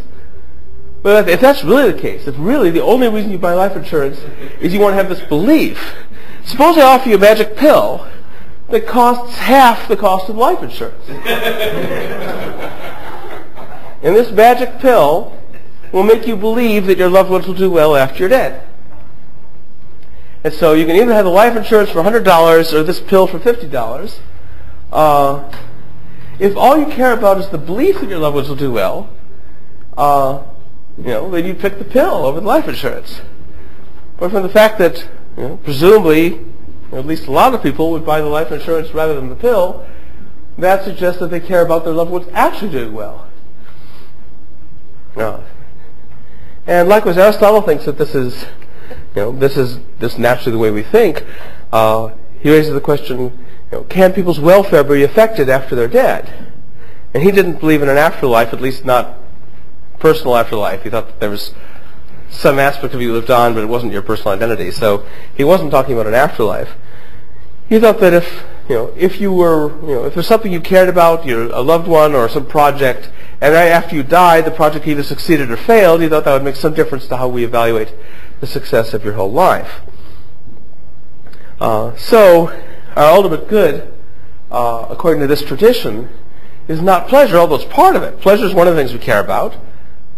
[SPEAKER 1] But if that's really the case, if really the only reason you buy life insurance is you want to have this belief, suppose I offer you a magic pill that costs half the cost of life insurance. And this magic pill will make you believe that your loved ones will do well after you're dead. And so you can either have the life insurance for $100 or this pill for $50. If all you care about is the belief that your loved ones will do well, then you pick the pill over the life insurance. But from the fact that presumably, at least a lot of people would buy the life insurance rather than the pill, that suggests that they care about their loved ones actually doing well. And likewise, Aristotle thinks that this is naturally the way we think. He raises the question, can people's welfare be affected after they're dead? And he didn't believe in an afterlife, at least not personal afterlife. He thought that there was some aspect of you lived on, but it wasn't your personal identity. So he wasn't talking about an afterlife. He thought that if there's something you cared about, a loved one or some project, and right after you died, the project either succeeded or failed, he thought that would make some difference to how we evaluate the success of your whole life. So our ultimate good, according to this tradition, is not pleasure, although it's part of it. Pleasure is one of the things we care about.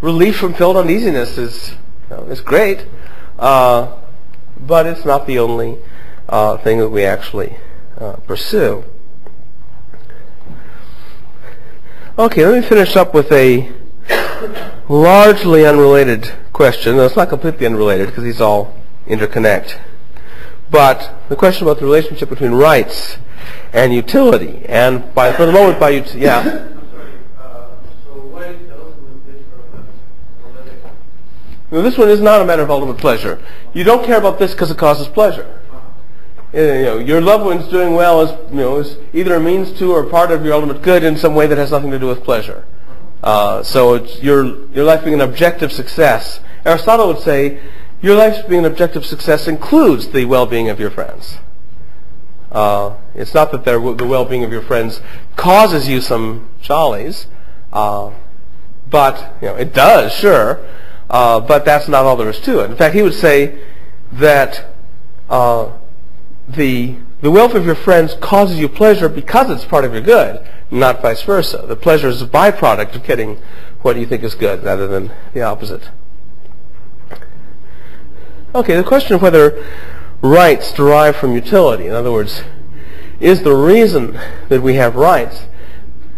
[SPEAKER 1] Relief from filled uneasiness is great, but it's not the only thing that we actually pursue. Okay, let me finish up with a largely unrelated question. No, it's not completely unrelated because these all interconnect. But the question about the relationship between rights and utility, and for the moment by utility, yeah.
[SPEAKER 2] So why is the ultimate pleasure?
[SPEAKER 1] No, this one is not a matter of ultimate pleasure. You don't care about this because it causes pleasure. Your loved one's doing well is either a means to or part of your ultimate good in some way that has nothing to do with pleasure. So it's your life being an objective success. Aristotle would say your life being an objective success includes the well-being of your friends. It's not that the well-being of your friends causes you some jollies, but it does, sure. But that's not all there is to it. In fact, he would say that the welfare of your friends causes you pleasure because it's part of your good, not vice versa. The pleasure is a byproduct of getting what you think is good rather than the opposite. Okay, the question of whether rights derive from utility. In other words, is the reason that we have rights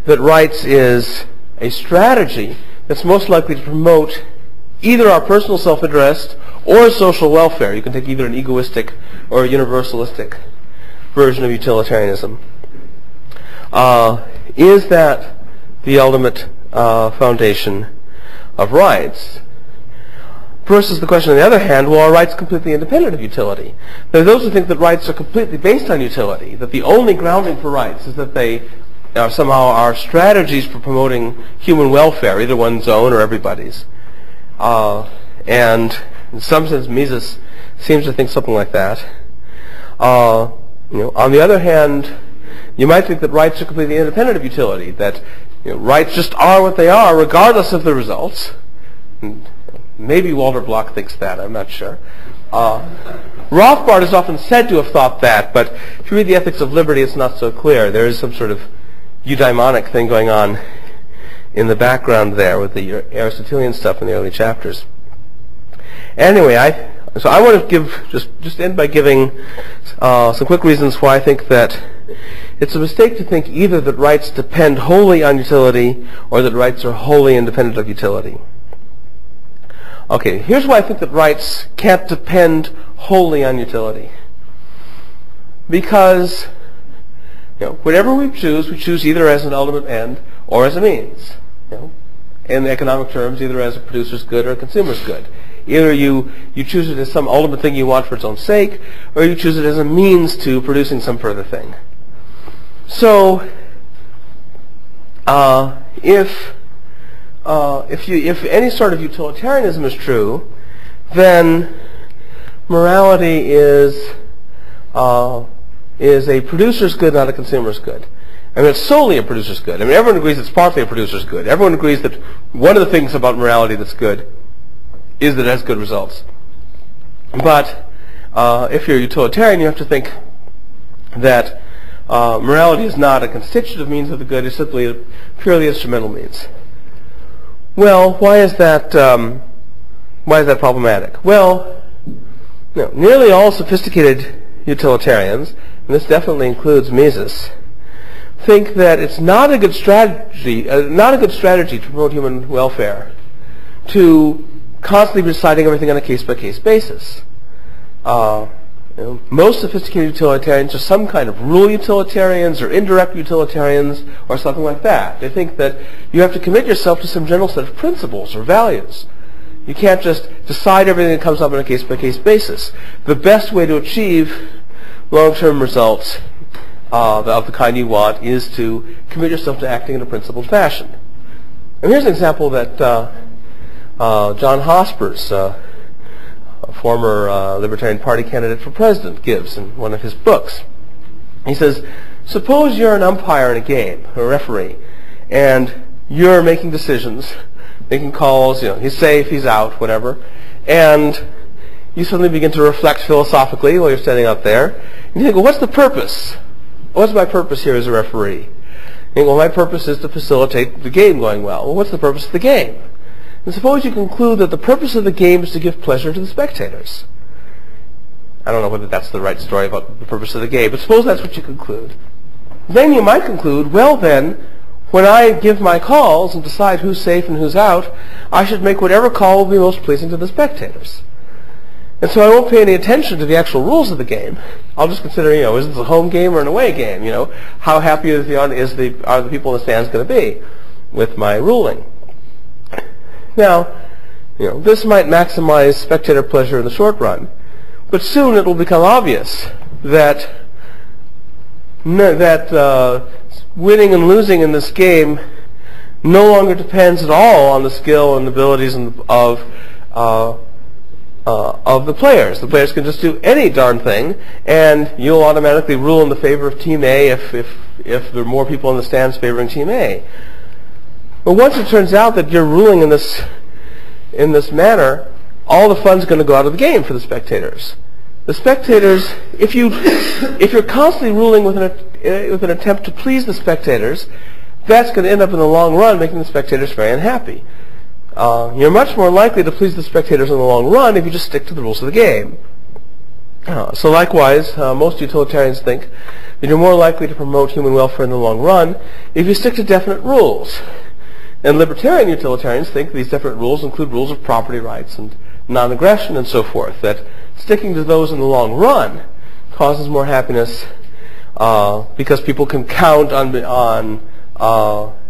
[SPEAKER 1] that rights is a strategy that's most likely to promote either our personal self-interest or social welfare. You can take either an egoistic or a universalistic version of utilitarianism. Is that the ultimate foundation of rights? Versus the question, on the other hand, well, are rights completely independent of utility? There are those who think that rights are completely based on utility, that the only grounding for rights is that they somehow are strategies for promoting human welfare, either one's own or everybody's. And in some sense, Mises seems to think something like that. On the other hand, you might think that rights are completely independent of utility, that rights just are what they are, regardless of the results. And maybe Walter Block thinks that, I'm not sure. Rothbard is often said to have thought that, but if you read the Ethics of Liberty, it's not so clear. There is some sort of eudaimonic thing going on in the background there with the Aristotelian stuff in the early chapters. Anyway, I want to just end by giving some quick reasons why I think that it's a mistake to think either that rights depend wholly on utility or that rights are wholly independent of utility. Okay, here's why I think that rights can't depend wholly on utility. Because whatever we choose either as an ultimate end or as a means. In economic terms, either as a producer's good or a consumer's good. Either you choose it as some ultimate thing you want for its own sake, or you choose it as a means to producing some further thing. So, if any sort of utilitarianism is true, then morality is a producer's good, not a consumer's good. I mean, it's solely a producer's good. I mean, everyone agrees it's partly a producer's good. Everyone agrees that one of the things about morality that's good is that it has good results. But if you're a utilitarian, you have to think that morality is not a constitutive means of the good. It's simply a purely instrumental means. Well, why is that problematic? Well, nearly all sophisticated utilitarians, and this definitely includes Mises, think that it's not a good strategy to promote human welfare to constantly be deciding everything on a case-by-case basis. Most sophisticated utilitarians are some kind of rule utilitarians or indirect utilitarians or something like that. They think that you have to commit yourself to some general set of principles or values. You can't just decide everything that comes up on a case-by-case basis. The best way to achieve long-term results of the kind you want is to commit yourself to acting in a principled fashion. And here's an example that John Hospers, a former Libertarian Party candidate for president, gives in one of his books. He says, suppose you're an umpire in a game, a referee, and you're making decisions, making calls, he's safe, he's out, whatever, and you suddenly begin to reflect philosophically while you're standing out there, and you think, well, what's the purpose? What's my purpose here as a referee? You think, well, my purpose is to facilitate the game going well. Well, what's the purpose of the game? And suppose you conclude that the purpose of the game is to give pleasure to the spectators. I don't know whether that's the right story about the purpose of the game, but suppose that's what you conclude. Then you might conclude, well then, when I give my calls and decide who's safe and who's out, I should make whatever call will be most pleasing to the spectators. And so I won't pay any attention to the actual rules of the game. I'll just consider, is this a home game or an away game? How happy are the people in the stands going to be with my ruling? Now, this might maximize spectator pleasure in the short run, but soon it will become obvious that winning and losing in this game no longer depends at all on the skill and abilities of the players. The players can just do any darn thing, and you'll automatically rule in the favor of Team A if there are more people in the stands favoring Team A. But once it turns out that you're ruling in this manner, all the fun's going to go out of the game for the spectators. The spectators, if you're constantly ruling with an attempt to please the spectators, that's going to end up in the long run making the spectators very unhappy. You're much more likely to please the spectators in the long run if you just stick to the rules of the game. So likewise, most utilitarians think that you're more likely to promote human welfare in the long run if you stick to definite rules. And libertarian utilitarians think these definite rules include rules of property rights and non-aggression and so forth, that sticking to those in the long run causes more happiness because people can count on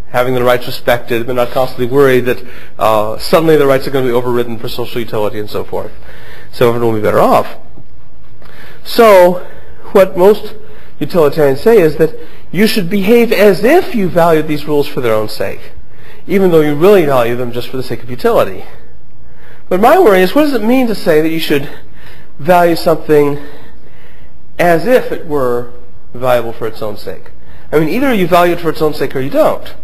[SPEAKER 1] having their rights respected. They're not constantly worried that suddenly their rights are going to be overridden for social utility and so forth. So everyone will be better off. So what most utilitarians say is that you should behave as if you valued these rules for their own sake, even though you really value them just for the sake of utility. But my worry is, what does it mean to say that you should value something as if it were valuable for its own sake? I mean, either you value it for its own sake or you don't.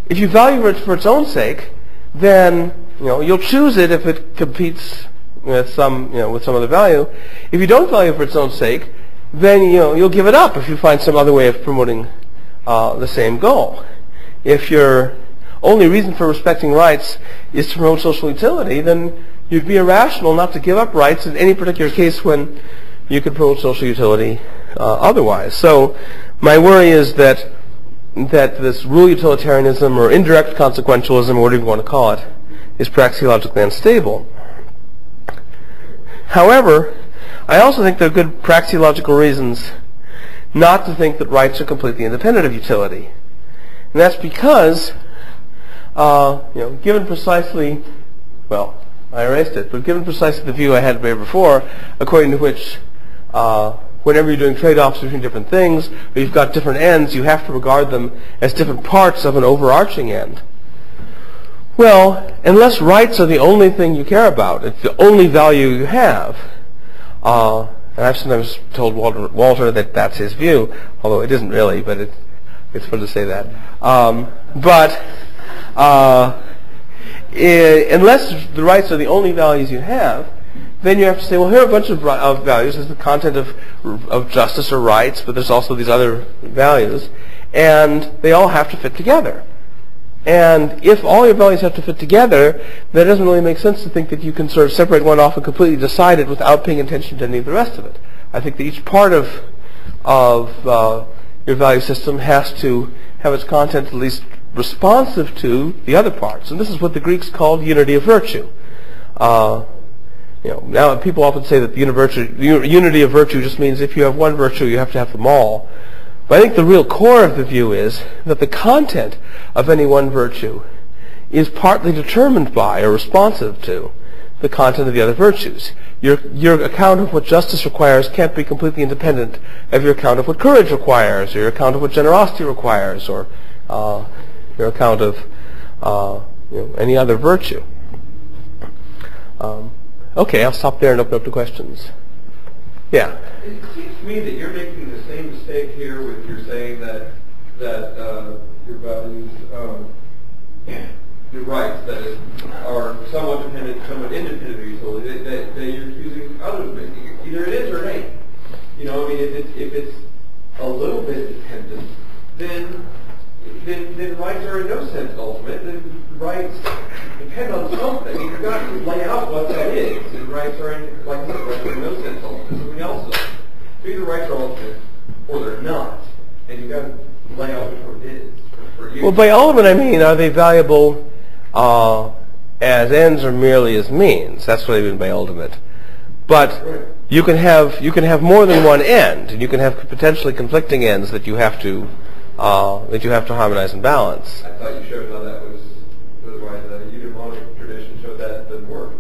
[SPEAKER 1] If you value it for its own sake, then you'll choose it if it competes with some other value. If you don't value it for its own sake, then you'll give it up if you find some other way of promoting the same goal. If your only reason for respecting rights is to promote social utility, then you'd be irrational not to give up rights in any particular case when you could promote social utility otherwise. So my worry is that this rule utilitarianism or indirect consequentialism, or whatever you want to call it, is praxeologically unstable. However, I also think there are good praxeological reasons not to think that rights are completely independent of utility. And that's because, given precisely, well, I erased it, but given precisely the view I had before, according to which whenever you're doing trade-offs between different things, or you've got different ends, you have to regard them as different parts of an overarching end. Well, unless rights are the only thing you care about, it's the only value you have, and I've sometimes told Walter that that's his view, although it isn't really, but it's fun to say that. Unless the rights are the only values you have, then you have to say, well, here are a bunch of values. There's the content of justice or rights, but there's also these other values, and they all have to fit together. And if all your values have to fit together, then it doesn't really make sense to think that you can sort of separate one off and completely decide it without paying attention to any of the rest of it. I think that each part of your value system has to have its content at least responsive to the other parts. And this is what the Greeks called unity of virtue. Now people often say that the unity of virtue just means if you have one virtue, you have to have them all. But I think the real core of the view is that the content of any one virtue is partly determined by or responsive to the content of the other virtues. Your account of what justice requires can't be completely independent of your account of what courage requires, or your account of what generosity requires, or your account of any other virtue. Okay, I'll stop there and open up to questions. Yeah.
[SPEAKER 2] It seems to me that you're making the same mistake here with your saying that your values, your rights, that is, are somewhat dependent, somewhat independent of utility. That you're accusing others of making. Either it is or it ain't. If it's a little bit dependent, then rights are in no sense ultimate. Then rights depend on something. You've got to lay out what that is. And rights are in, like I said, rights are in no sense ultimate. Something else is. So either rights are ultimate or they're not. And you've got to lay out which one it is for you.
[SPEAKER 1] Well, by ultimate I mean, are they valuable as ends or merely as means? That's what I mean by ultimate. But you can have more than one end, and you can have potentially conflicting ends that you have to harmonize and balance.
[SPEAKER 2] I thought you showed how that was why the eudaimonic tradition showed that didn't work.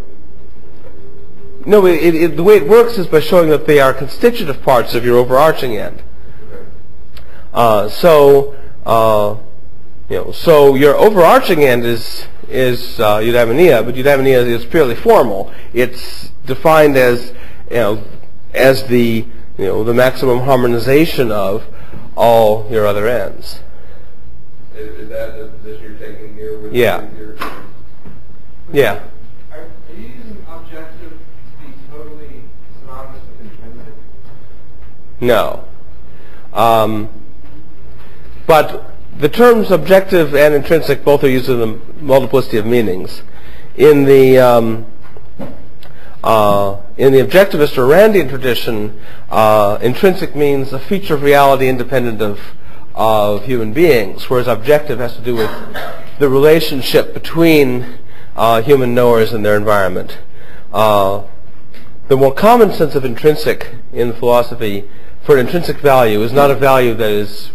[SPEAKER 1] No, the way it works is by showing that they are constitutive parts of your overarching end.
[SPEAKER 2] Okay.
[SPEAKER 1] So your overarching end is eudaimonia, but eudaimonia is purely formal. It's defined as the maximum harmonization of all your other ends.
[SPEAKER 2] Is that the position you're taking here? With
[SPEAKER 1] Yeah. Yeah.
[SPEAKER 2] Are you using objective to be totally synonymous with intrinsic?
[SPEAKER 1] No. But the terms objective and intrinsic both are used in the multiplicity of meanings. In the objectivist or Randian tradition, intrinsic means a feature of reality independent of human beings, whereas objective has to do with the relationship between human knowers and their environment. The more common sense of intrinsic in philosophy, for an intrinsic value, is not a value that is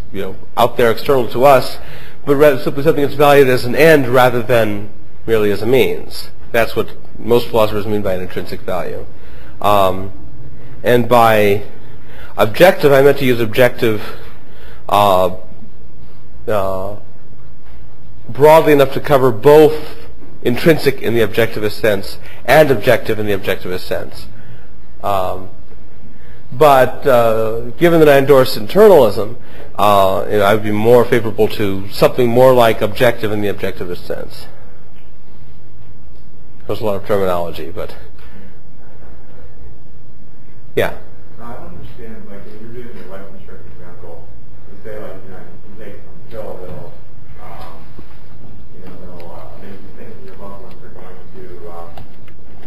[SPEAKER 1] out there external to us, but rather simply something that's valued as an end rather than merely as a means. That's what most philosophers mean by an intrinsic value. And by objective, I meant to use objective broadly enough to cover both intrinsic in the objectivist sense and objective in the objectivist sense. But given that I endorse internalism, I would be more favorable to something more like objective in the objectivist sense. There's a lot of terminology, but yeah.
[SPEAKER 3] No, I don't understand. Like, if you're doing your life construct example, you say like, you take some pill that'll, make you think that your loved ones are going to be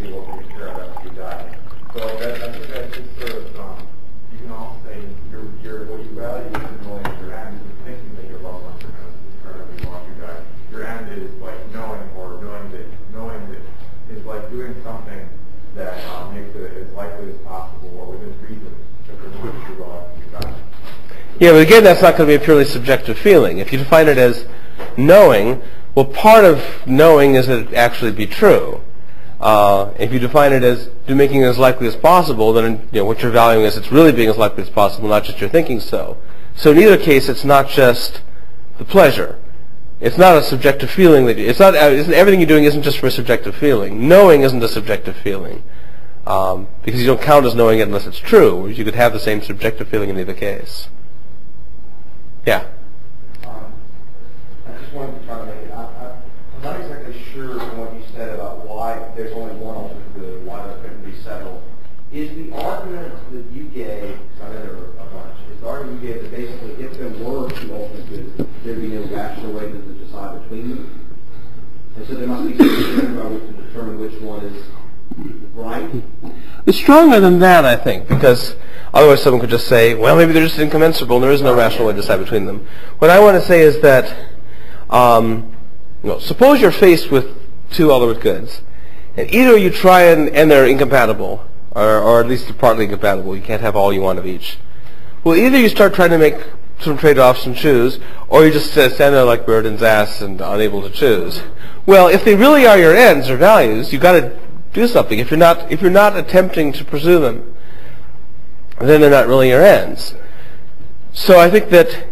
[SPEAKER 3] able to take care of after you die. So I think that's just sort of, you can also say what you value isn't really your end, is thinking that your loved ones are going to take care of you after you die. Your end is like knowing that is like doing something that makes it as likely as possible or within reason that they're going to do well after you die.
[SPEAKER 1] Yeah, but again, that's not going to be a purely subjective feeling. If you define it as knowing, well, part of knowing is that it actually be true. If you define it as making it as likely as possible, then what you're valuing is it's really being as likely as possible, not just you're thinking so. So in either case, it's not just the pleasure. It's not a subjective feeling. Everything you're doing isn't just for a subjective feeling. Knowing isn't a subjective feeling because you don't count as knowing it unless it's true. Whereas you could have the same subjective feeling in either case. Yeah.
[SPEAKER 4] I just wanted to try to make it. I'm not exactly sure from what you said about why there's only one ultimate good, why there couldn't be several. Is the argument that you gave, I know there were a bunch, is the argument you gave that basically if there were two ultimate goods, there'd be no rational way to decide between them? And so there must be something about which to determine which one is right?
[SPEAKER 1] It's stronger than that, I think, because otherwise someone could just say, well, maybe they're just incommensurable and there is no rational way to decide between them. What I want to say is that, suppose you're faced with two ultimate goods, and either you try and they're incompatible, or at least partly incompatible. You can't have all you want of each. Well, either you start trying to make some trade-offs and choose, or you just stand there like Burden's ass and unable to choose. Well, if they really are your ends or values, you've got to do something. If you're not attempting to pursue them, then they're not really your ends. So I think that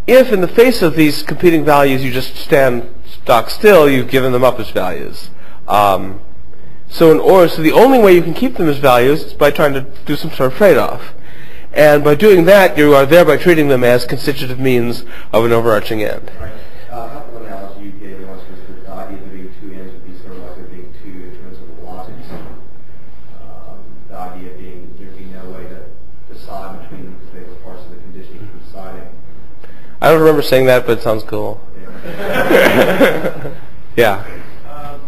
[SPEAKER 1] if in the face of these competing values you just stand stock still, you've given them up as values. So the only way you can keep them as values is by trying to do some sort of trade-off. And by doing that, you are thereby treating them as constitutive means of an overarching end.
[SPEAKER 4] Right. A couple of analogies you gave once was the idea of there being two ends would be sort of like there being two in terms of logic. The idea being there'd be no way to decide between them because they were parts of the condition for deciding.
[SPEAKER 1] I don't remember saying that, but it sounds cool.
[SPEAKER 4] Yeah.
[SPEAKER 1] Yeah.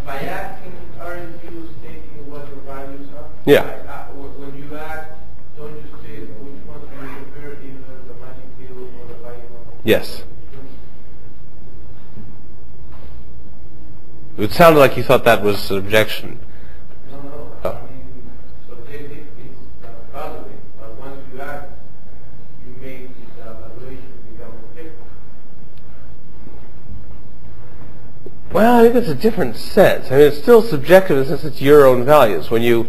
[SPEAKER 5] By acting, aren't you stating what your values are?
[SPEAKER 1] Yeah.
[SPEAKER 5] When you act, don't you state which one do you prefer, either the magic pill or the value?
[SPEAKER 1] Yes. It sounded like you thought that was an objection.
[SPEAKER 5] No.
[SPEAKER 1] Oh.
[SPEAKER 5] I mean, subjective is valuing, but once you act, you make the evaluation become objective.
[SPEAKER 1] Well, I think it's a different sense. I mean, it's still subjective in the sense it's your own values. When you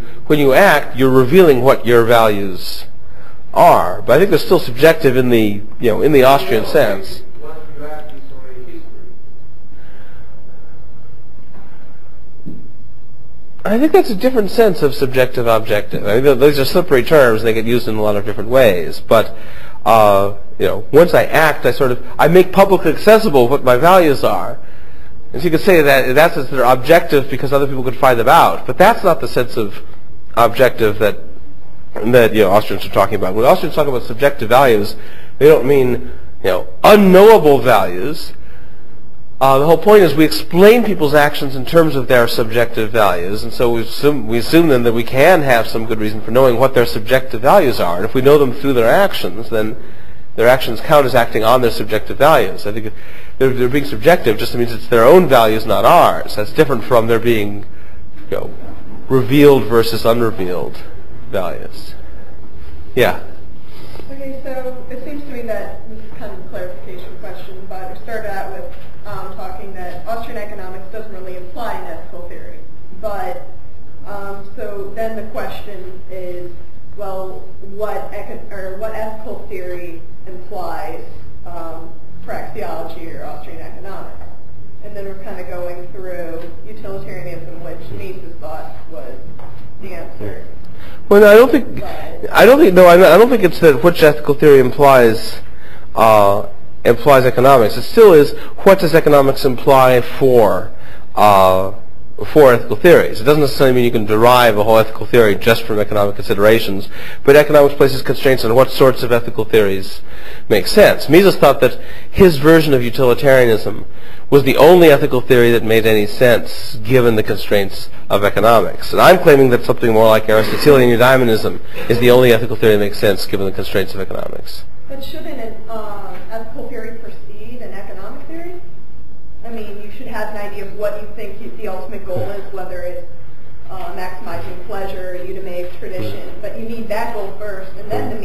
[SPEAKER 1] act, you're revealing what your values are. But I think they're still subjective in the Austrian sense.
[SPEAKER 5] Once you act, it's already history.
[SPEAKER 1] I think that's a different sense of subjective objective. I mean, those are slippery terms. They get used in a lot of different ways. But once I act, I make publicly accessible what my values are. And so you could say that in that sense they're objective because other people could find them out. But that's not the sense of objective that Austrians are talking about. When Austrians talk about subjective values, they don't mean unknowable values. The whole point is we explain people's actions in terms of their subjective values, and so we assume then that we can have some good reason for knowing what their subjective values are. And if we know them through their actions, then their actions count as acting on their subjective values. I think they're being subjective just means it's their own values, not ours. That's different from there being revealed versus unrevealed values. Yeah.
[SPEAKER 6] Okay, so it seems to me that this is kind of a clarification question, but we started out with talking that Austrian economics doesn't really imply an ethical theory. But so then the question is, well, what ethical theory implies praxeology or Austrian economics? And then we're kind of going through utilitarianism, which Mises thought was the answer.
[SPEAKER 1] Well, no, I don't think it's that which ethical theory implies economics. It still is, what does economics imply for ethical theories? It doesn't necessarily mean you can derive a whole ethical theory just from economic considerations, but economics places constraints on what sorts of ethical theories make sense. Mises thought that his version of utilitarianism was the only ethical theory that made any sense given the constraints of economics. And I'm claiming that something more like Aristotelian eudaimonism is the only ethical theory that makes sense given the constraints of economics.
[SPEAKER 6] But shouldn't an ethical theory precede an economic theory? I mean, you should have an idea of what you think the ultimate goal is, whether it's maximizing pleasure, eudaimonic tradition, but you need that goal first, and then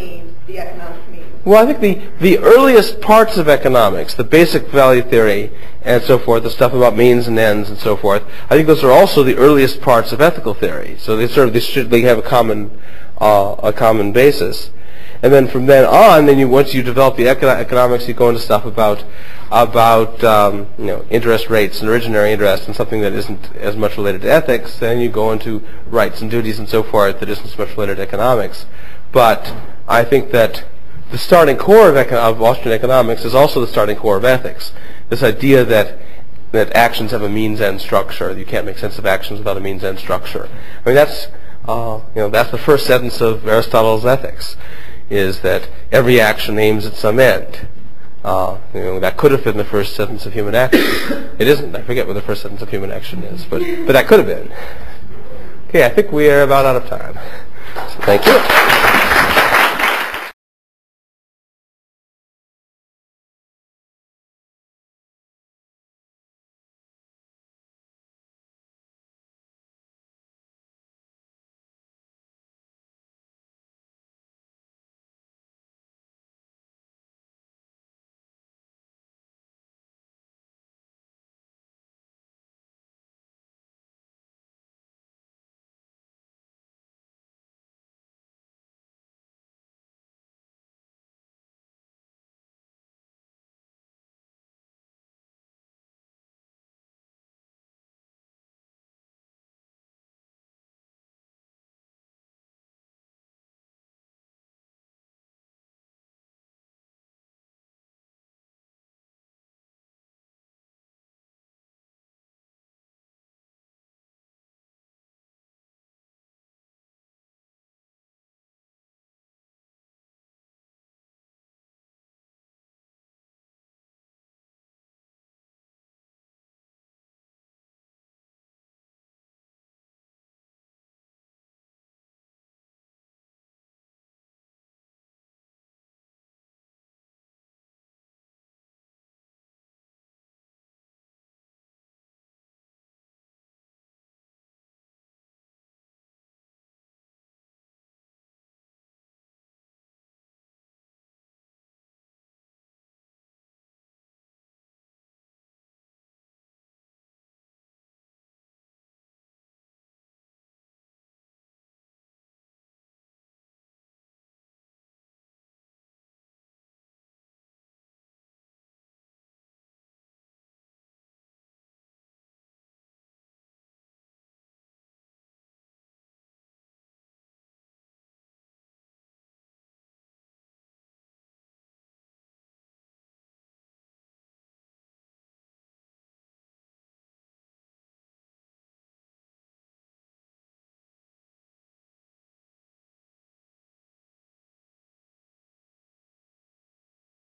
[SPEAKER 6] the economic means.
[SPEAKER 1] Well, I think the earliest parts of economics, the basic value theory and so forth, the stuff about means and ends and so forth, I think those are also the earliest parts of ethical theory. So they have a common basis. And then from then on, once you develop the economics, you go into stuff about interest rates and originary interest and something that isn't as much related to ethics. Then you go into rights and duties and so forth that isn't so much related to economics. But I think that the starting core of Austrian economics is also the starting core of ethics. This idea that actions have a means-end structure. You can't make sense of actions without a means-end structure. I mean, that's the first sentence of Aristotle's Ethics, is that every action aims at some end. That could have been the first sentence of Human Action. It isn't. I forget what the first sentence of Human Action is, but that could have been. Okay, I think we are about out of time. So thank you.